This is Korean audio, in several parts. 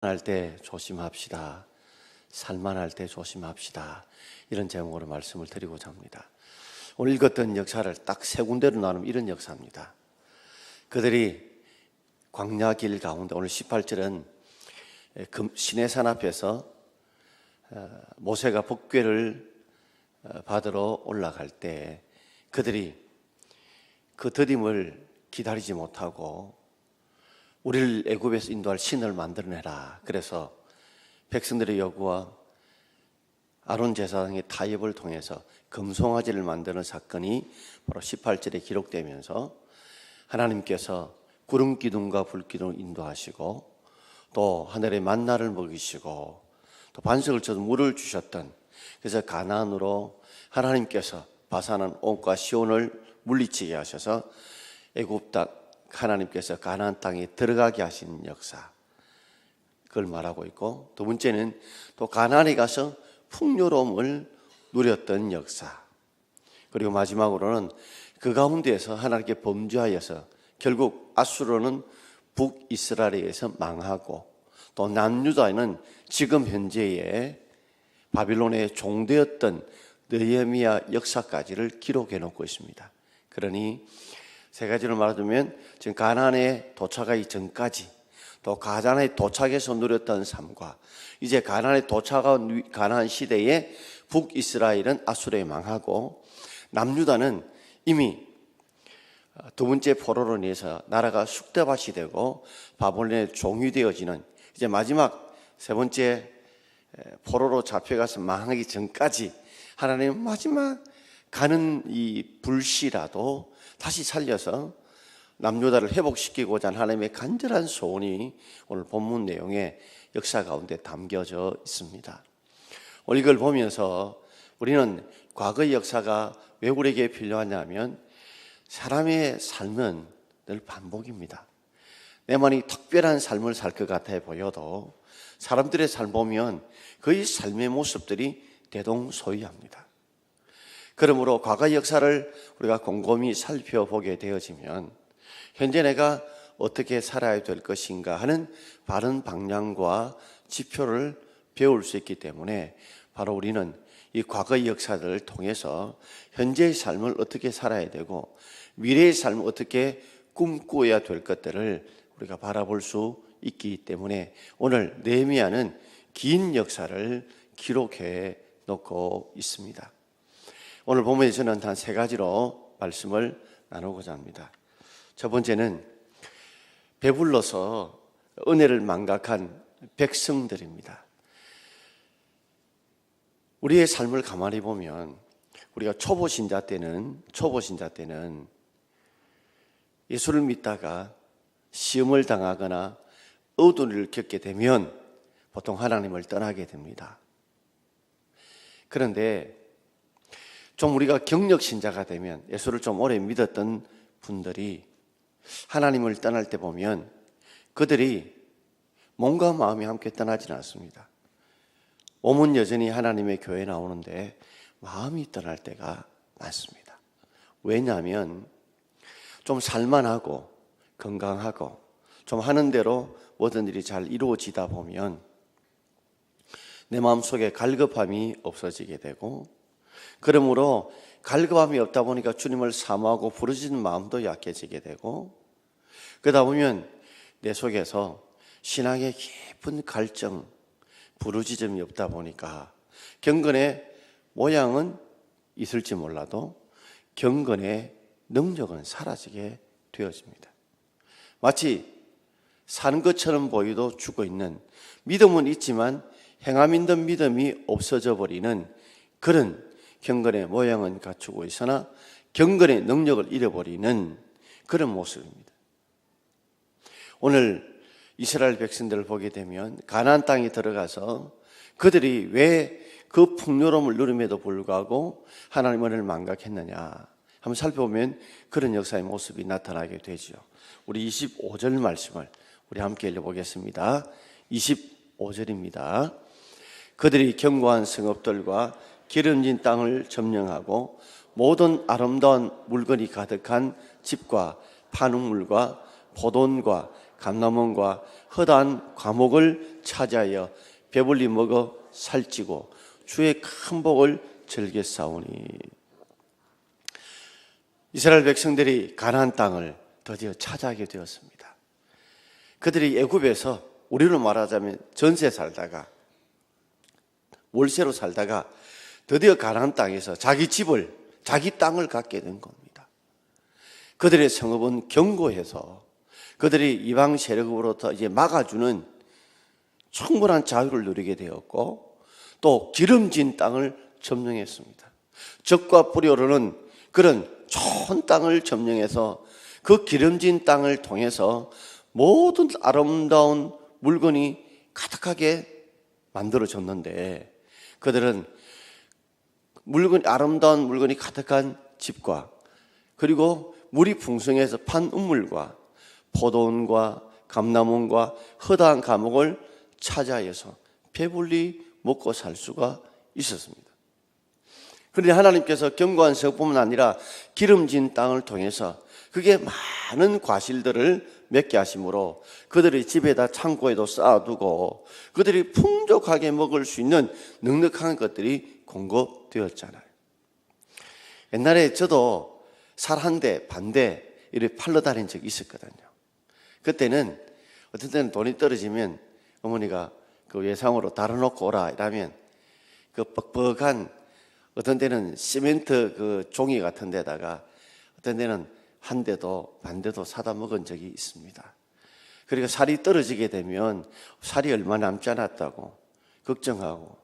할 때 조심합시다. 살만할 때 조심합시다. 이런 제목으로 말씀을 드리고자 합니다. 오늘 읽었던 역사를 딱 세 군데로 나누면 이런 역사입니다. 그들이 광야길 가운데, 오늘 18절은 시내산 앞에서 모세가 법궤를 받으러 올라갈 때 그들이 그 드림을 기다리지 못하고 우리를 애굽에서 인도할 신을 만들어내라. 그래서 백성들의 요구와 아론 제사장의 타협을 통해서 금송아지를 만드는 사건이 바로 18절에 기록되면서 하나님께서 구름 기둥과 불 기둥을 인도하시고 또 하늘의 만나를 먹이시고 또 반석을 쳐서 물을 주셨던, 그래서 가나안으로 하나님께서 바산한 옥과 시온을 물리치게 하셔서 애굽 땅, 하나님께서 가나안 땅에 들어가게 하신 역사, 그걸 말하고 있고, 두 번째는 또 가나안에 가서 풍요로움을 누렸던 역사, 그리고 마지막으로는 그 가운데에서 하나님께 범죄하여서 결국 아수르는 북이스라엘에 의해서 망하고 또 남유다에는 지금 현재의 바빌론의 종되었던 느헤미야 역사까지를 기록해 놓고 있습니다. 그러니 세 가지를 말하자면 지금 가나안에 도착하기 전까지, 또 가나안에 도착해서 누렸던 삶과 이제 가나안에 도착한 가나안 시대에 북이스라엘은 아수르에 망하고 남유다는 이미 두 번째 포로로 인해서 나라가 쑥대밭이 되고 바벨론의 종이 되어지는, 이제 마지막 세 번째 포로로 잡혀가서 망하기 전까지 하나님은 마지막 가는 이 불씨라도 다시 살려서 남유다를 회복시키고자 하는 하나님의 간절한 소원이 오늘 본문 내용의 역사 가운데 담겨져 있습니다. 오늘 이걸 보면서 우리는 과거의 역사가 왜 우리에게 필요하냐면, 사람의 삶은 늘 반복입니다. 내만이 특별한 삶을 살 것 같아 보여도 사람들의 삶 보면 그의 삶의 모습들이 대동소이합니다. 그러므로 과거의 역사를 우리가 곰곰이 살펴보게 되어지면 현재 내가 어떻게 살아야 될 것인가 하는 바른 방향과 지표를 배울 수 있기 때문에 바로 우리는 이 과거의 역사들을 통해서 현재의 삶을 어떻게 살아야 되고 미래의 삶을 어떻게 꿈꾸어야 될 것들을 우리가 바라볼 수 있기 때문에 오늘 느헤미야는 긴 역사를 기록해 놓고 있습니다. 오늘 본문에서는 단 세 가지로 말씀을 나누고자 합니다. 첫 번째는 배불러서 은혜를 망각한 백성들입니다. 우리의 삶을 가만히 보면 우리가 초보 신자 때는 예수를 믿다가 시험을 당하거나 어두운 일을 겪게 되면 보통 하나님을 떠나게 됩니다. 그런데 좀 우리가 경력 신자가 되면, 예수를 좀 오래 믿었던 분들이 하나님을 떠날 때 보면 그들이 몸과 마음이 함께 떠나지는 않습니다. 몸은 여전히 하나님의 교회에 나오는데 마음이 떠날 때가 많습니다. 왜냐하면 좀 살만하고 건강하고 좀 하는 대로 모든 일이 잘 이루어지다 보면 내 마음속에 갈급함이 없어지게 되고, 그러므로 갈급함이 없다 보니까 주님을 사모하고 부르짖는 마음도 약해지게 되고, 그러다 보면 내 속에서 신앙의 깊은 갈증, 부르짖음이 없다 보니까 경건의 모양은 있을지 몰라도 경건의 능력은 사라지게 되어집니다. 마치 사는 것처럼 보이도 죽어 있는, 믿음은 있지만 행함 있는 믿음이 없어져 버리는 그런 경건의 모양은 갖추고 있으나 경건의 능력을 잃어버리는 그런 모습입니다. 오늘 이스라엘 백성들을 보게 되면 가나안 땅에 들어가서 그들이 왜 그 풍요로움을 누림에도 불구하고 하나님의 은혜를 망각했느냐 한번 살펴보면 그런 역사의 모습이 나타나게 되죠. 우리 25절 말씀을 우리 함께 읽어보겠습니다. 25절입니다. 그들이 견고한 성읍들과 기름진 땅을 점령하고 모든 아름다운 물건이 가득한 집과 판우물과 포도원과 감람원과 허다한 과목을 차지하여 배불리 먹어 살찌고 주의 큰 복을 즐겨 싸우니. 이스라엘 백성들이 가나안 땅을 드디어 차지하게 되었습니다. 그들이 애굽에서 우리로 말하자면 전세 살다가 월세로 살다가 드디어 가나안 땅에서 자기 집을, 자기 땅을 갖게 된 겁니다. 그들의 성읍은 견고해서 그들이 이방 세력으로부터 이제 막아주는 충분한 자유를 누리게 되었고, 또 기름진 땅을 점령했습니다. 적과 뿌리 오르는 그런 좋은 땅을 점령해서 그 기름진 땅을 통해서 모든 아름다운 물건이 가득하게 만들어졌는데, 그들은 아름다운 물건이 가득한 집과 그리고 물이 풍성해서 판 우물과 포도원과 감람원과 허다한 감옥을 차지하여서 배불리 먹고 살 수가 있었습니다. 그런데 하나님께서 견고한 성뿐만 아니라 기름진 땅을 통해서 그게 많은 과실들을 맺게 하심으로 그들의 집에다 창고에도 쌓아두고 그들이 풍족하게 먹을 수 있는 넉넉한 것들이 공급되었잖아요. 옛날에 저도 살 한 대, 반 대 이렇게 팔러 다닌 적이 있었거든요. 그때는 어떤 때는 돈이 떨어지면 어머니가 그 외상으로 달아놓고 오라 이러면 그 뻑뻑한, 어떤 데는 시멘트 그 종이 같은 데다가 어떤 데는 한 대도 반 대도 사다 먹은 적이 있습니다. 그리고 살이 떨어지게 되면 살이 얼마 남지 않았다고 걱정하고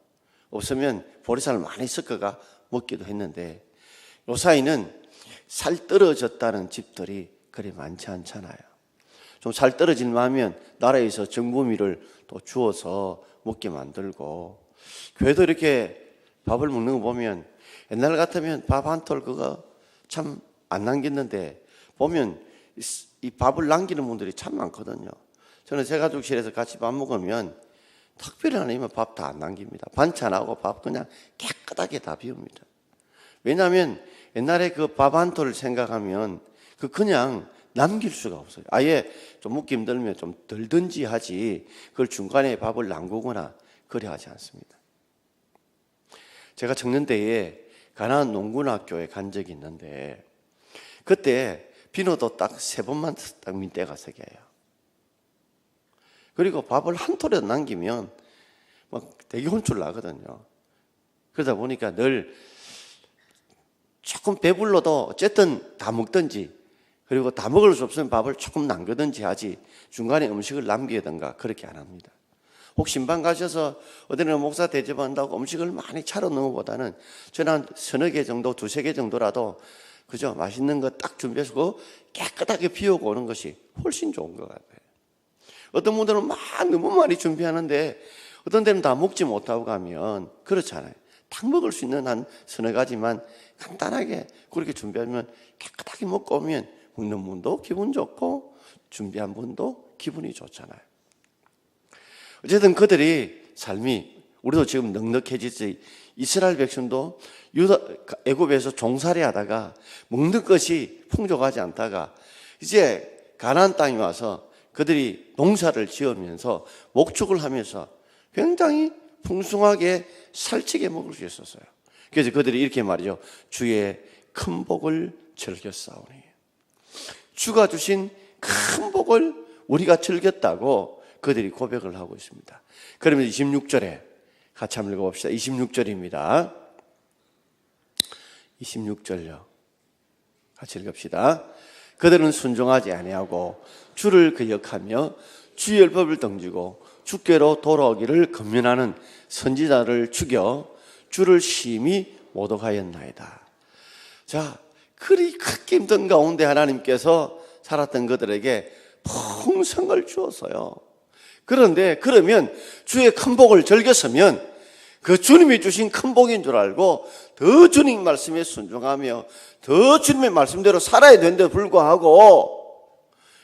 없으면 보리살을 많이 섞어가 먹기도 했는데, 요 사이는 살 떨어졌다는 집들이 그리 많지 않잖아요. 좀 살 떨어질만 하면 나라에서 정부미를 또 주어서 먹게 만들고, 교회도 이렇게 밥을 먹는 거 보면 옛날 같으면 밥 한 톨 그거 참 안 남겼는데 보면 이 밥을 남기는 분들이 참 많거든요. 저는 새 가족실에서 같이 밥 먹으면 특별히 아니면 밥 다 안 남깁니다. 반찬하고 밥 그냥 깨끗하게 다 비웁니다. 왜냐하면 옛날에 그 밥 한 톨을 생각하면 그냥 남길 수가 없어요. 아예 좀 먹기 힘들면 좀 덜든지 하지 그걸 중간에 밥을 남기거나 그래 하지 않습니다. 제가 청년대에 가나안 농군학교에 간 적이 있는데 그때 비누도 딱 3번만 딱 민때가 새겨요. 그리고 밥을 한 톨이라도 남기면 막 되게 혼쭐 나거든요. 그러다 보니까 늘 조금 배불러도 어쨌든 다 먹든지, 그리고 다 먹을 수 없으면 밥을 조금 남기든지 하지 중간에 음식을 남기든가 그렇게 안 합니다. 혹 신방 가셔서 어디는 목사 대접한다고 음식을 많이 차려 넣는 것보다는 저는 한 서너 개 정도, 두세 개 정도라도 그죠? 맛있는 거 딱 준비해서 깨끗하게 비우고 오는 것이 훨씬 좋은 것 같아요. 어떤 분들은 너무 많이 준비하는데 어떤 데는 다 먹지 못하고 가면 그렇잖아요. 딱 먹을 수 있는 한 서너 가지만 간단하게 그렇게 준비하면 깨끗하게 먹고 오면 먹는 분도 기분 좋고 준비한 분도 기분이 좋잖아요. 어쨌든 그들이 삶이, 우리도 지금 넉넉해지지, 이스라엘 백성도 애굽에서 종살이 하다가 먹는 것이 풍족하지 않다가 이제 가나안 땅에 와서 그들이 농사를 지으면서 목축을 하면서 굉장히 풍성하게 살찌게 먹을 수 있었어요. 그래서 그들이 이렇게 말이죠. 주의 큰 복을 즐겨 싸우니. 주가 주신 큰 복을 우리가 즐겼다고 그들이 고백을 하고 있습니다. 그러면 26절에 같이 한번 읽어봅시다. 26절입니다. 26절요. 같이 읽읍시다. 그들은 순종하지 아니하고 주를 기억하며 주의 율법을 등지고 주께로 돌아오기를 권면하는 선지자를 죽여 주를 심히 모독하였나이다. 자, 그리 크게 힘든 가운데 하나님께서 살았던 그들에게 풍성을 주었어요. 그런데 그러면 주의 큰 복을 즐겼으면 그 주님이 주신 큰 복인 줄 알고 더 주님 말씀에 순종하며 더 주님의 말씀대로 살아야 되는데 불구하고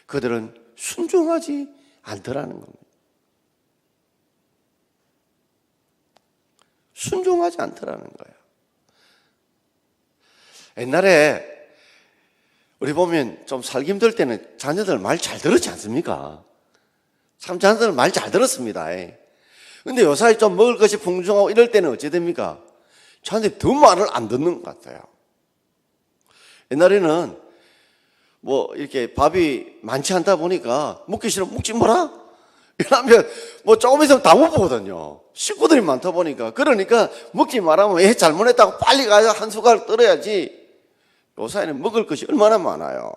그들은 순종하지 않더라는 겁니다. 순종하지 않더라는 거예요. 옛날에 우리 보면 좀 살기 힘들 때는 자녀들 말 잘 들었지 않습니까? 참 자녀들은 말 잘 들었습니다. 근데 요사이 좀 먹을 것이 풍성하고 이럴 때는 어찌 됩니까? 자녀들이 더 말을 안 듣는 것 같아요. 옛날에는 뭐 이렇게 밥이 많지 않다 보니까 먹기 싫으면 먹지 마라. 이러면 뭐 조금 있으면 다 못 보거든요. 식구들이 많다 보니까. 그러니까 먹지 말라면 잘못했다고 빨리 가서 한 숟가락 떨어야지. 요사이는 먹을 것이 얼마나 많아요.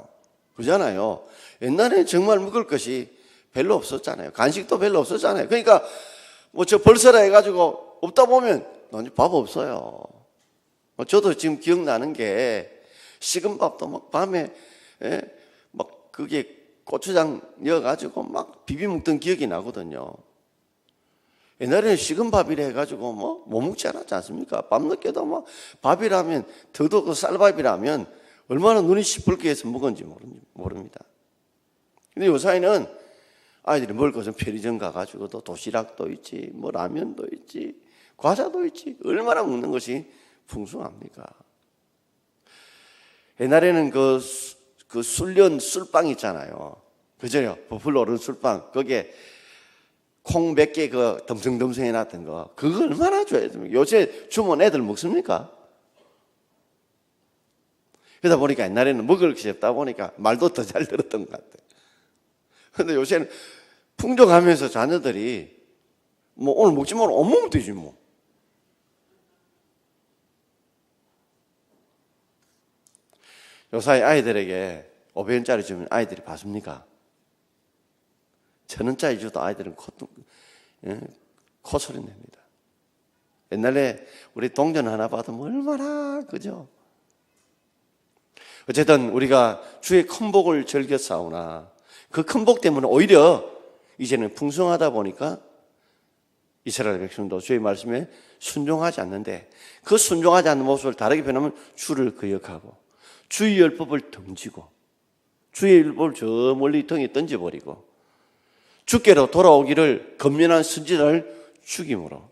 그러잖아요. 옛날에는 정말 먹을 것이 별로 없었잖아요. 간식도 별로 없었잖아요. 그러니까 뭐 저 벌써라 해가지고 없다 보면 밥 없어요. 저도 지금 기억나는 게 식은 밥도 막 밤에 막 그게 고추장 넣어가지고 막 비비 먹던 기억이 나거든요. 옛날에는 식은 밥이라 해가지고 뭐 못 먹지 않았지 않습니까? 밤늦게도 뭐 밥이라면 더더 그 쌀밥이라면 얼마나 눈이 시뻘게 해서 먹은지 모릅니다. 근데 요사이는 아이들이 먹을 것은 편의점 가가지고도 도시락도 있지, 뭐 라면도 있지, 과자도 있지, 얼마나 먹는 것이 풍성합니까? 옛날에는 그 술련 술빵 있잖아요. 그죠? 부풀어 오른 술빵. 거기에 콩 몇 개 그 덤성덤성 해놨던 거. 그거 얼마나 좋아해요. 요새 주면 애들 먹습니까? 그러다 보니까 옛날에는 먹을 것이 없다 보니까 말도 더 잘 들었던 것 같아요. 근데 요새는 풍족하면서 자녀들이 뭐 오늘 먹지 말고 안 먹으면 되지 뭐. 요사이 아이들에게 500원짜리 주면 아이들이 받습니까? 1000원짜리 줘도 아이들은 코소리 냅니다. 옛날에 우리 동전 하나 받으면 얼마나 그죠? 어쨌든 우리가 주의 큰 복을 즐겨 싸우나 그 큰 복 때문에 오히려 이제는 풍성하다 보니까 이스라엘 백성도 주의 말씀에 순종하지 않는데 그 순종하지 않는 모습을 다르게 변하면 주를 거역하고 주의 율법을 던지고 주의 율법을 저 멀리 등에 던져버리고 주께로 돌아오기를 건면한 선지자를 죽임으로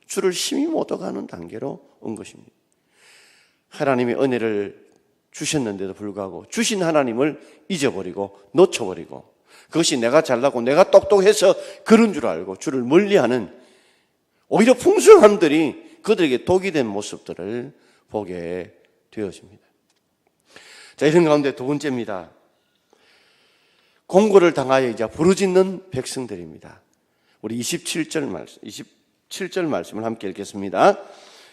주를 심히 못 오가는 단계로 온 것입니다. 하나님의 은혜를 주셨는데도 불구하고 주신 하나님을 잊어버리고 놓쳐버리고 그것이 내가 잘나고 내가 똑똑해서 그런 줄 알고 주를 멀리하는 오히려 풍성함들이 그들에게 독이 된 모습들을 보게 되어집니다. 자, 이런 가운데 두 번째입니다. 공고를 당하여 이제 부르짖는 백성들입니다. 우리 27절 말씀을 함께 읽겠습니다.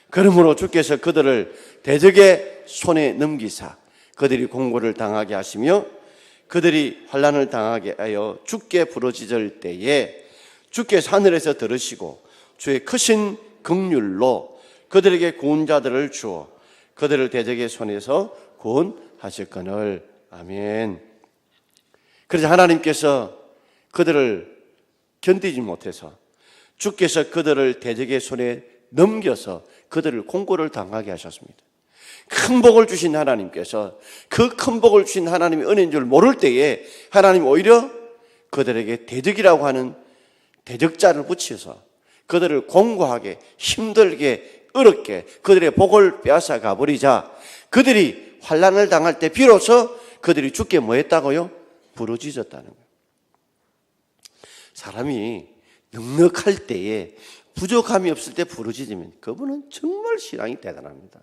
그러므로 주께서 그들을 대적의 손에 넘기사 그들이 공고를 당하게 하시며 그들이 환난을 당하게 하여 주께 부르짖을 때에 주께서 하늘에서 들으시고 주의 크신 긍휼로 그들에게 구원자들을 주어 그들을 대적의 손에서 구원하셨거늘. 아멘. 그래서 하나님께서 그들을 견디지 못해서 주께서 그들을 대적의 손에 넘겨서 그들을 공고를 당하게 하셨습니다. 큰 복을 주신 하나님께서 그 큰 복을 주신 하나님의 은혜인 줄 모를 때에 하나님 오히려 그들에게 대적이라고 하는 대적자를 붙여서 그들을 공고하게 힘들게 어렵게 그들의 복을 빼앗아 가버리자 그들이 환난을 당할 때 비로소 그들이 주께 뭐 했다고요? 부르짖었다는 거예요. 사람이 넉넉할 때에 부족함이 없을 때 부르짖으면 그분은 정말 신앙이 대단합니다.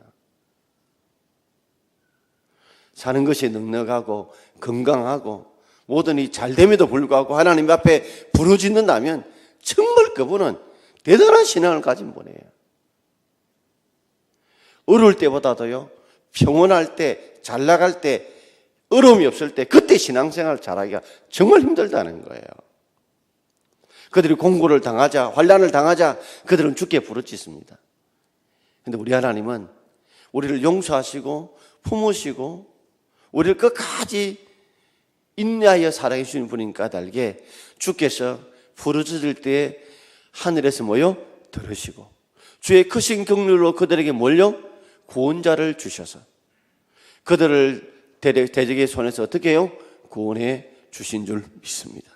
사는 것이 넉넉하고 건강하고 모든 일이 잘됨에도 불구하고 하나님 앞에 부르짖는다면 정말 그분은 대단한 신앙을 가진 분이에요. 어려울 때보다도요, 평온할 때, 잘 나갈 때, 어려움이 없을 때 그때 신앙생활을 잘하기가 정말 힘들다는 거예요. 그들이 공고를 당하자, 환난을 당하자 그들은 주께 부르짖습니다. 그런데 우리 하나님은 우리를 용서하시고 품으시고 우리를 끝까지 인내하여 사랑해 주시는 분이니까 달게 주께서 부르짖을 때 하늘에서 뭐요? 들으시고 주의 크신 긍휼로 그들에게 몰려 구원자를 주셔서 그들을 대적의 손에서 어떻게 해요? 구원해 주신 줄 믿습니다.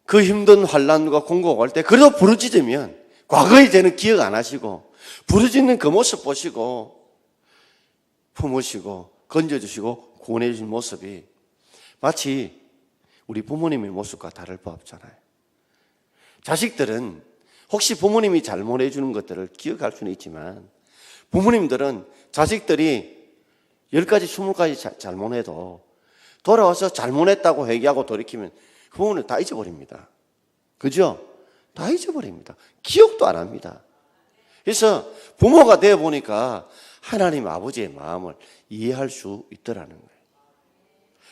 그 힘든 환난과 공고가 올 때 그래도 부르짖으면 과거에 이제는 기억 안 하시고 부르짖는 그 모습 보시고 품으시고 건져주시고 구원해 주신 모습이 마치 우리 부모님의 모습과 다를 바 없잖아요. 자식들은 혹시 부모님이 잘못해 주는 것들을 기억할 수는 있지만 부모님들은 자식들이 10가지, 20가지 잘못해도 돌아와서 잘못했다고 회개하고 돌이키면 그 부모는 다 잊어버립니다. 그죠? 다 잊어버립니다. 기억도 안 합니다. 그래서 부모가 되어 보니까 하나님 아버지의 마음을 이해할 수 있더라는 거예요.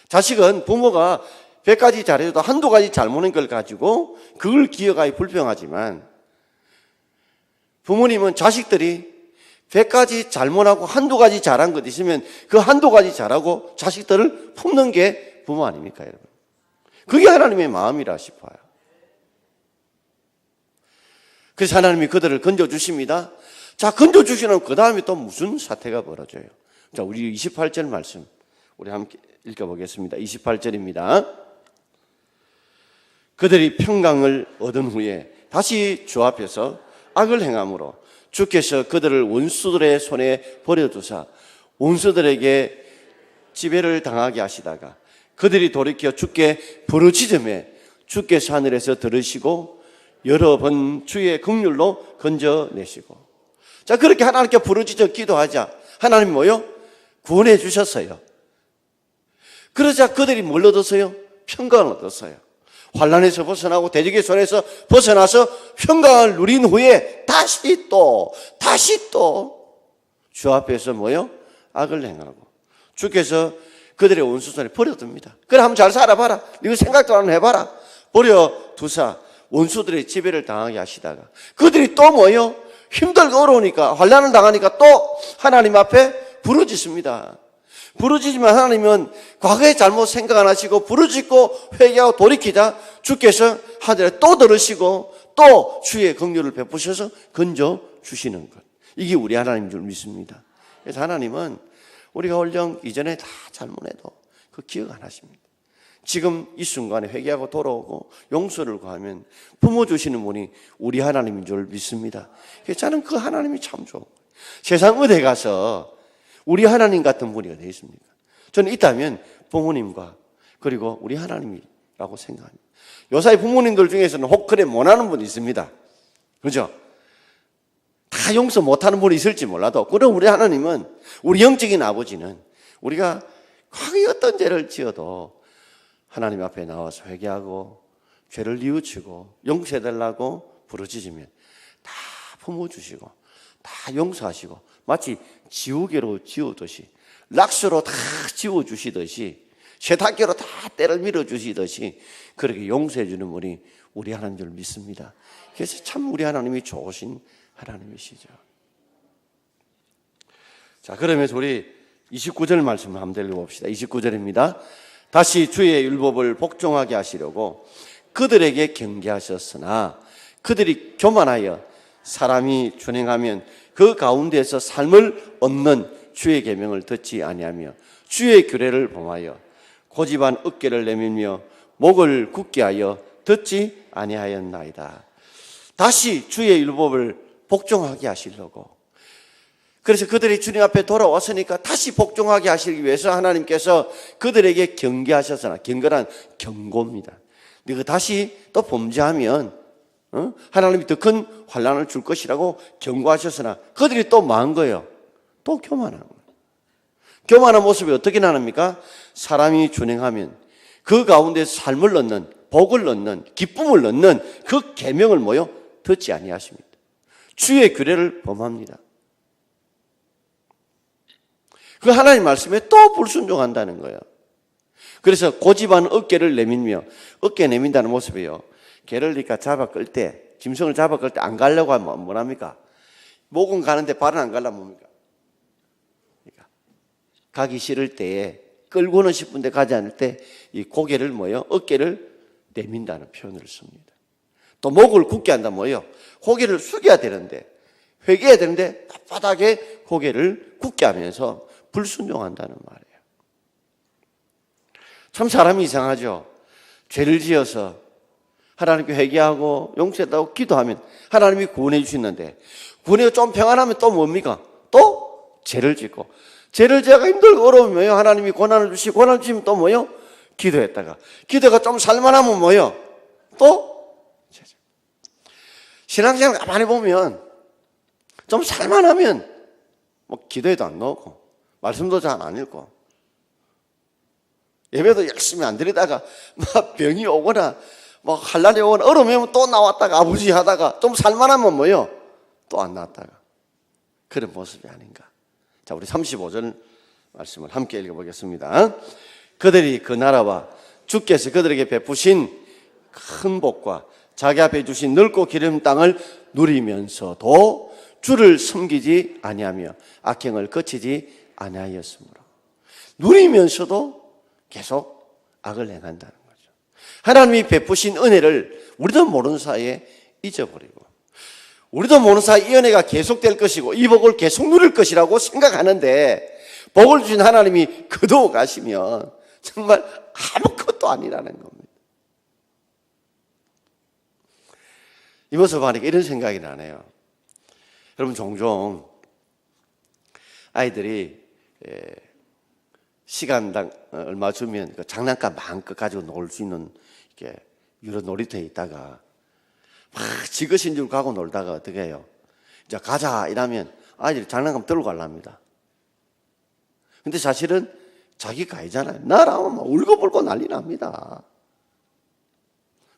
자식은 부모가 100가지 잘해도 한두 가지 잘못한 걸 가지고 그걸 기억하기 불평하지만 부모님은 자식들이 100가지 잘못하고 한두 가지 잘한 것 있으면 그 한두 가지 잘하고 자식들을 품는 게 부모 아닙니까, 여러분? 그게 하나님의 마음이라 싶어요. 그래서 하나님이 그들을 건져주십니다. 자, 건져주시면 그 다음에 또 무슨 사태가 벌어져요? 자, 우리 28절 말씀 우리 함께 읽어보겠습니다. 28절입니다. 그들이 평강을 얻은 후에 다시 주 앞에서 악을 행함으로 주께서 그들을 원수들의 손에 버려두사 원수들에게 지배를 당하게 하시다가 그들이 돌이켜 주께 부르짖음에 주께서 하늘에서 들으시고 여러 번 주의 긍휼로 건져내시고. 자, 그렇게 하나님께 부르짖어 기도하자 하나님 뭐요? 구원해 주셨어요. 그러자 그들이 뭘 얻었어요? 평강을 얻었어요. 환난에서 벗어나고 대적의 손에서 벗어나서 평강을 누린 후에 다시 또 주 앞에서 뭐요? 악을 행하고 주께서 그들의 원수 손에 버려둡니다. 그래, 한번 잘 살아봐라. 이거 생각도 안 해봐라. 버려두사 원수들의 지배를 당하게 하시다가 그들이 또 뭐요? 힘들고 어려우니까 환난을 당하니까 또 하나님 앞에 부르짖습니다. 부르짖으면 하나님은 과거의 잘못 생각 안 하시고 부르짖고 회개하고 돌이키자 주께서 하늘에 또 들으시고 또 주의 긍휼을 베푸셔서 건져 주시는 것. 이게 우리 하나님인 줄 믿습니다. 그래서 하나님은 우리가 얼령 이전에 다 잘못해도 그 기억 안 하십니다. 지금 이 순간에 회개하고 돌아오고 용서를 구하면 부모 주시는 분이 우리 하나님인 줄 믿습니다. 그래서 저는 그 하나님이 참 좋은 거예요. 세상 어디 가서 우리 하나님 같은 분이 어디 있습니까? 저는 있다면 부모님과 그리고 우리 하나님이라고 생각합니다. 요사이 부모님들 중에서는 혹 그래 못하는 분이 있습니다. 그죠? 다 용서 못하는 분이 있을지 몰라도 그럼 우리 하나님은 우리 영적인 아버지는 우리가 과거에 어떤 죄를 지어도 하나님 앞에 나와서 회개하고 죄를 뉘우치고 용서해달라고 부르짖으면 다 품어주시고 다 용서하시고 마치 지우개로 지우듯이 락스로 다 지워주시듯이 세탁기로 다 때를 밀어주시듯이 그렇게 용서해 주는 분이 우리 하나님인 줄 믿습니다. 그래서 참 우리 하나님이 좋으신 하나님이시죠. 자, 그러면서 우리 29절 말씀을 한번 읽어봅시다. 29절입니다. 다시 주의 율법을 복종하게 하시려고 그들에게 경계하셨으나 그들이 교만하여 사람이 준행하면 그 가운데서 삶을 얻는 주의 계명을 듣지 아니하며 주의 규례를 범하여 고집한 어깨를 내밀며 목을 굳게 하여 듣지 아니하였나이다. 다시 주의 율법을 복종하게 하시려고. 그래서 그들이 주님 앞에 돌아왔으니까 다시 복종하게 하시기 위해서 하나님께서 그들에게 경계하셨으나, 경계란 경고입니다. 네가 다시 또 범죄하면 하나님이 더 큰 환난을 줄 것이라고 경고하셨으나 그들이 또 망한 거예요. 또 교만한 거예요. 교만한 모습이 어떻게 나옵니까? 사람이 준행하면 그 가운데 삶을 넣는, 복을 넣는, 기쁨을 넣는 그 계명을 뭐요? 듣지 아니하십니다. 주의 규례를 범합니다. 그 하나님 말씀에 또 불순종한다는 거예요. 그래서 고집한 어깨를 내밀며, 어깨 내민다는 모습이에요. 개를 그러니까 잡아 끌 때, 짐승을 잡아 끌 때 안 가려고 하면 뭐랍니까? 목은 가는데 발은 안 가려면 뭡니까? 그러니까 가기 싫을 때에, 끌고는 싶은데 가지 않을 때 이 고개를 뭐요? 어깨를 내민다는 표현을 씁니다. 또 목을 굳게 한다 뭐요? 고개를 숙여야 되는데, 회개해야 되는데 바닥에 고개를 굳게 하면서 불순종한다는 말이에요. 참 사람이 이상하죠. 죄를 지어서 하나님께 회개하고 용서했다고 기도하면 하나님이 구원해 주시는데 구원해서 좀 평안하면 또 뭡니까? 또 죄를 짓고 죄를 지어가 힘들고 어려우면 하나님이 고난을 주시고 고난을 주시면 또 뭐요? 기도가 좀 살만하면 뭐요? 또 제자. 신앙생활 가만히 보면 좀 살만하면 뭐 기도에도 안 나오고 말씀도 잘 안 읽고 예배도 열심히 안 드리다가 막 병이 오거나 막 환란이 오거나 어려움이 오면 또 나왔다가 아버지 하다가 좀 살만하면 뭐요? 또 안 나왔다가 그런 모습이 아닌가. 자, 우리 35절 말씀을 함께 읽어보겠습니다. 그들이 그 나라와 주께서 그들에게 베푸신 큰 복과 자기 앞에 주신 넓고 기름 땅을 누리면서도 주를 섬기지 아니하며 악행을 거치지 아니하였으므로 누리면서도 계속 악을 행한다는 거죠. 하나님이 베푸신 은혜를 우리도 모르는 사이에 잊어버리고 우리도 모르는 사이에 이 은혜가 계속될 것이고 이 복을 계속 누릴 것이라고 생각하는데 복을 주신 하나님이 거두어 가시면 정말 아무것도 아니라는 겁니다. 이 모습을 보니까 이런 생각이 나네요. 여러분, 종종 아이들이 시간당 얼마 주면 장난감 마음껏 가지고 놀 수 있는 이렇게 유로 놀이터에 있다가 막 지그신 줄 가고 놀다가 어떻게 해요? 이제 가자 이러면 아이들이 장난감 들고 가랍니다. 근데 사실은 자기가 아니잖아요. 나라면 막 울고불고 난리 납니다.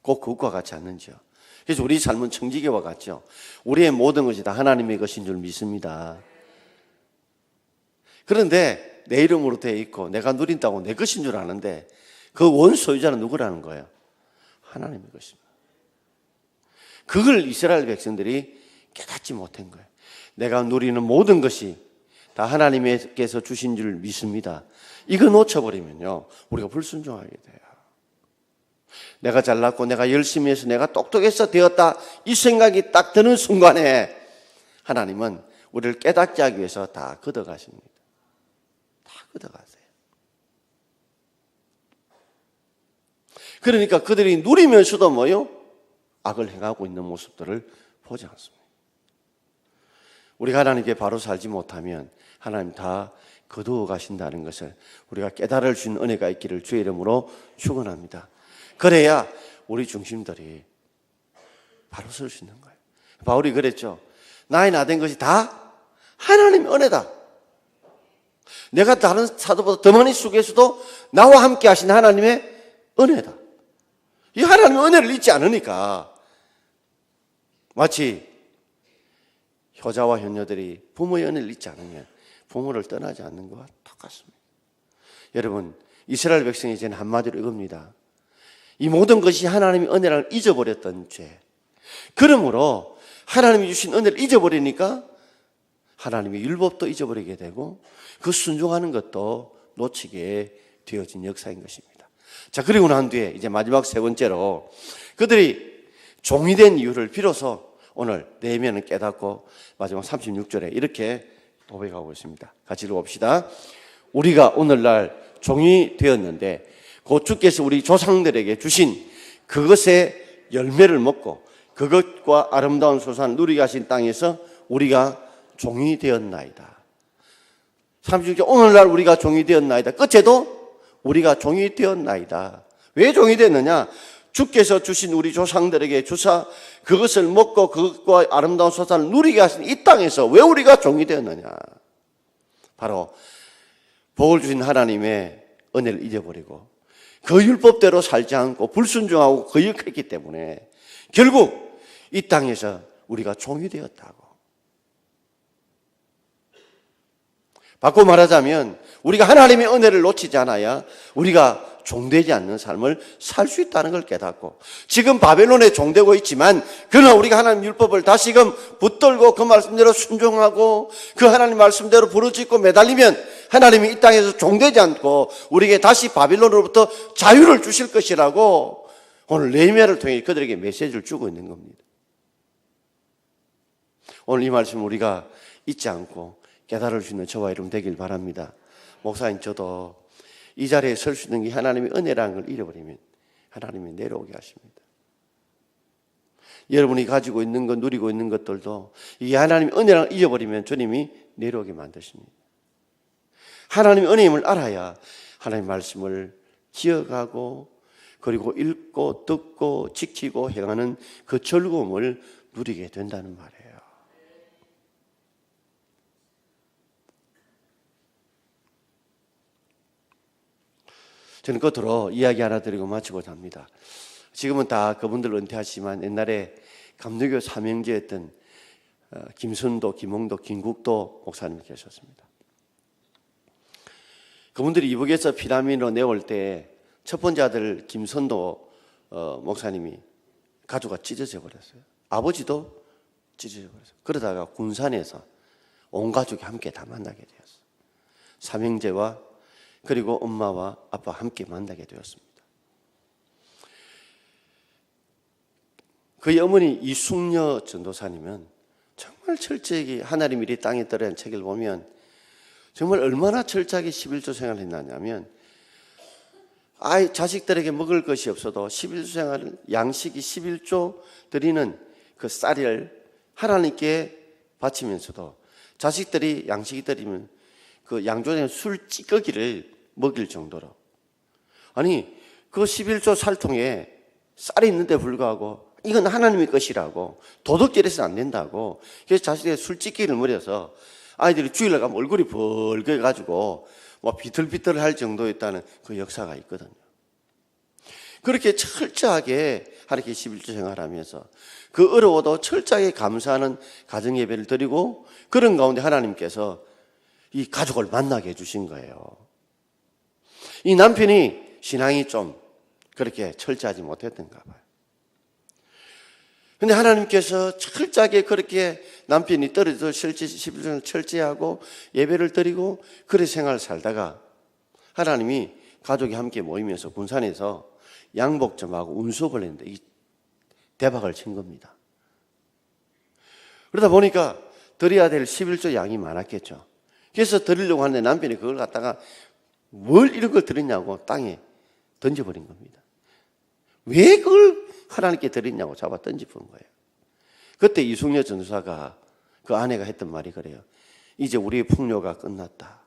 꼭 그것과 같지 않는지요. 그래서 우리 삶은 청지기와 같죠. 우리의 모든 것이 다 하나님의 것인 줄 믿습니다. 그런데 내 이름으로 되어 있고 내가 누린다고 내 것인 줄 아는데 그 원소유자는 누구라는 거예요? 하나님의 것입니다. 그걸 이스라엘 백성들이 깨닫지 못한 거예요. 내가 누리는 모든 것이 다 하나님께서 주신 줄 믿습니다. 이거 놓쳐버리면요 우리가 불순종하게 돼요. 내가 잘났고 내가 열심히 해서 내가 똑똑해서 되었다 이 생각이 딱 드는 순간에 하나님은 우리를 깨닫게 하기 위해서 다 걷어가십니다. 다 걷어가세요. 그러니까 그들이 누리면서도 뭐요? 악을 행하고 있는 모습들을 보지 않습니다. 우리가 하나님께 바로 살지 못하면 하나님 다 거두어 가신다는 것을 우리가 깨달을 수 있는 은혜가 있기를 주의 이름으로 축원합니다. 그래야 우리 중심들이 바로 설 수 있는 거예요. 바울이 그랬죠. 나의 나된 것이 다 하나님의 은혜다. 내가 다른 사도보다 더 많이 수고해서도 나와 함께 하신 하나님의 은혜다. 이 하나님의 은혜를 잊지 않으니까 마치 효자와 효녀들이 부모의 은혜를 잊지 않으면 부모를 떠나지 않는 것과 똑같습니다. 여러분, 이스라엘 백성이 이제는 한마디로 이겁니다. 이 모든 것이 하나님의 은혜를 잊어버렸던 죄. 그러므로 하나님이 주신 은혜를 잊어버리니까 하나님의 율법도 잊어버리게 되고 그 순종하는 것도 놓치게 되어진 역사인 것입니다. 자, 그리고 난 뒤에 이제 마지막 세 번째로 그들이 종이 된 이유를 비로소 오늘 네헤미야는 깨닫고 마지막 36절에 이렇게 고백하고 있습니다. 같이 읽어봅시다. 우리가 오늘날 종이 되었는데 곧 주께서 우리 조상들에게 주신 그것의 열매를 먹고 그것과 아름다운 소산을 누리게 하신 땅에서 우리가 종이 되었나이다. 36절 오늘날 우리가 종이 되었나이다. 끝에도 우리가 종이 되었나이다. 왜 종이 됐느냐? 주께서 주신 우리 조상들에게 주사 그것을 먹고 그것과 아름다운 소산을 누리게 하신 이 땅에서 왜 우리가 종이 되었느냐? 바로 복을 주신 하나님의 은혜를 잊어버리고 그 율법대로 살지 않고 불순종하고 거역했기 때문에 결국 이 땅에서 우리가 종이 되었다고. 바꿔 말하자면 우리가 하나님의 은혜를 놓치지 않아야 우리가 종되지 않는 삶을 살 수 있다는 걸 깨닫고 지금 바벨론에 종되고 있지만 그러나 우리가 하나님 율법을 다시금 붙들고 그 말씀대로 순종하고 그 하나님 말씀대로 부르짖고 매달리면 하나님이 이 땅에서 종되지 않고 우리에게 다시 바벨론으로부터 자유를 주실 것이라고 오늘 네헤미야를 통해 그들에게 메시지를 주고 있는 겁니다. 오늘 이 말씀 우리가 잊지 않고 깨달을 수 있는 저와 여러분 되길 바랍니다. 목사님, 저도 이 자리에 설 수 있는 게 하나님의 은혜라는 걸 잃어버리면 하나님이 내려오게 하십니다. 여러분이 가지고 있는 것, 누리고 있는 것들도 이 하나님의 은혜를 잊어버리면 주님이 내려오게 만드십니다. 하나님의 은혜임을 알아야 하나님의 말씀을 기억하고 그리고 읽고 듣고 지키고 행하는 그 즐거움을 누리게 된다는 말이에요. 저는 끝으로 이야기 하나 드리고 마치고자 합니다. 지금은 다 그분들 은퇴하시지만 옛날에 감리교 삼형제였던 김선도, 김홍도, 김국도 목사님이 계셨습니다. 그분들이 이북에서 피난민으로 내올 때 첫 번째 아들 김선도 목사님이 가족과 찢어져 버렸어요. 아버지도 찢어져 버렸어요. 그러다가 군산에서 온 가족이 함께 다 만나게 되었어요. 삼형제와 그리고 엄마와 아빠 함께 만나게 되었습니다. 그의 어머니 이숙녀 전도사님은 정말 철저하게 하나님 일이 땅에 떨어진 책을 보면 정말 얼마나 철저하게 11조 생활을 했냐면 자식들에게 먹을 것이 없어도 11조 생활을 양식이 11조 드리는 그 쌀을 하나님께 바치면서도 자식들이 양식이 드리면 그 양조된 술 찌꺼기를 먹일 정도로 아니 그 11조 쌀통에 쌀이 있는데 불구하고 이건 하나님의 것이라고 도덕질해서 안 된다고 그래서 자식들이 술 찌꺼기를 먹여서 아이들이 주일날 가면 얼굴이 벌게가지고 뭐 비틀비틀 할 정도였다는 그 역사가 있거든요. 그렇게 철저하게 하나님께 11조 생활하면서 그 어려워도 철저하게 감사하는 가정 예배를 드리고 그런 가운데 하나님께서 이 가족을 만나게 해주신 거예요. 이 남편이 신앙이 좀 그렇게 철저하지 못했던가 봐요. 근데 하나님께서 철저하게 그렇게 남편이 떨어져 11조를 철저하고 예배를 드리고 그런 생활을 살다가 하나님이 가족이 함께 모이면서 군산에서 양복점하고 운수업을 했는데 이 대박을 친 겁니다. 그러다 보니까 드려야 될 11조 양이 많았겠죠. 그래서 드리려고 하는데 남편이 그걸 갖다가 뭘 이런 걸 드렸냐고 땅에 던져버린 겁니다. 왜 그걸 하나님께 드렸냐고 잡아 던져버린 거예요. 그때 이숙녀 전도사가 그 아내가 했던 말이 그래요. 이제 우리의 풍요가 끝났다.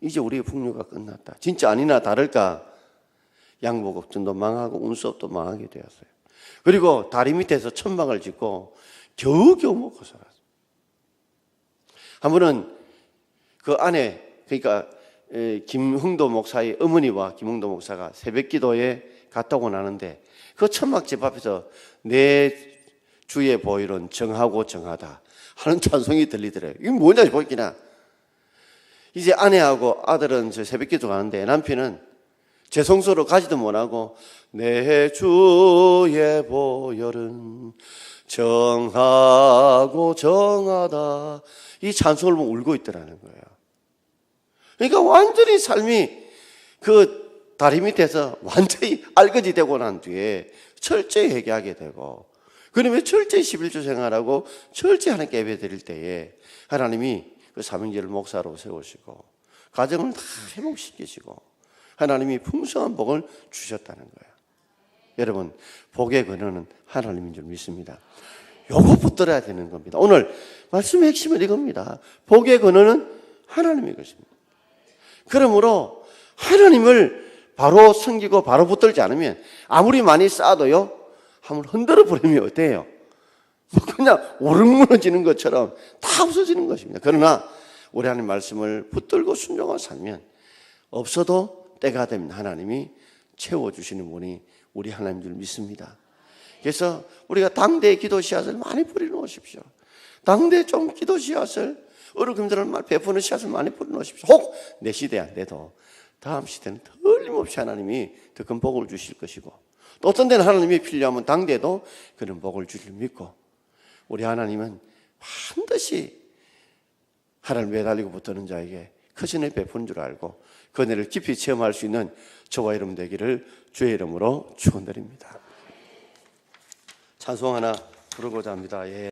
이제 우리의 풍요가 끝났다. 진짜 아니나 다를까 양복업전도 망하고 운수업도 망하게 되었어요. 그리고 다리 밑에서 천막을 짓고 겨우겨우 먹고 살았어요. 한 번은 그 아내 그러니까 김흥도 목사의 어머니와 김흥도 목사가 새벽 기도에 갔다 오고 나는데 그 천막집 앞에서 내 주의 보혈은 정하고 정하다 하는 찬송이 들리더래요. 이게 뭐냐 보기나. 이제 아내하고 아들은 저 새벽 기도 가는데 남편은 죄송스러워 가지도 못하고 내 주의 보혈은 정하고 정하다 이 찬송을 보면 울고 있더라는 거예요. 그러니까 완전히 삶이 그 다리 밑에서 완전히 알거지 되고 난 뒤에 철저히 회개하게 되고 그러면 철저히 11조 생활하고 철저히 하나님께 예배 드릴 때에 하나님이 그 삼형제를 목사로 세우시고 가정을 다 회복시키시고 하나님이 풍성한 복을 주셨다는 거예요. 여러분 복의 근원은 하나님인 줄 믿습니다. 요거 붙들어야 되는 겁니다. 오늘 말씀의 핵심은 이겁니다. 복의 근원은 하나님의 것입니다. 그러므로 하나님을 바로 섬기고 바로 붙들지 않으면 아무리 많이 쌓아도요 한번 흔들어 버리면 어때요? 그냥 오르무너지는 것처럼 다 없어지는 것입니다. 그러나 우리 하나님 말씀을 붙들고 순종하고 살면 없어도 때가 되면 하나님이 채워주시는 분이 우리 하나님인 줄 믿습니다. 그래서 우리가 당대의 기도 씨앗을 많이 뿌려놓으십시오. 당대에 좀 기도 씨앗을 어르금들을 베푸는 씨앗을 많이 뿌려놓으십시오. 혹 내 시대 안 돼도 다음 시대는 틀림없이 하나님이 더 큰 복을 주실 것이고 또 어떤 데는 하나님이 필요하면 당대에도 그런 복을 주실 믿고 우리 하나님은 반드시 하나님 매달리고 붙드는 자에게 크신 을 베푸는 줄 알고 그 은혜를 깊이 체험할 수 있는 저와 여러분 되기를 주의 이름으로 축원드립니다. 찬송 하나 부르고자 합니다. 예.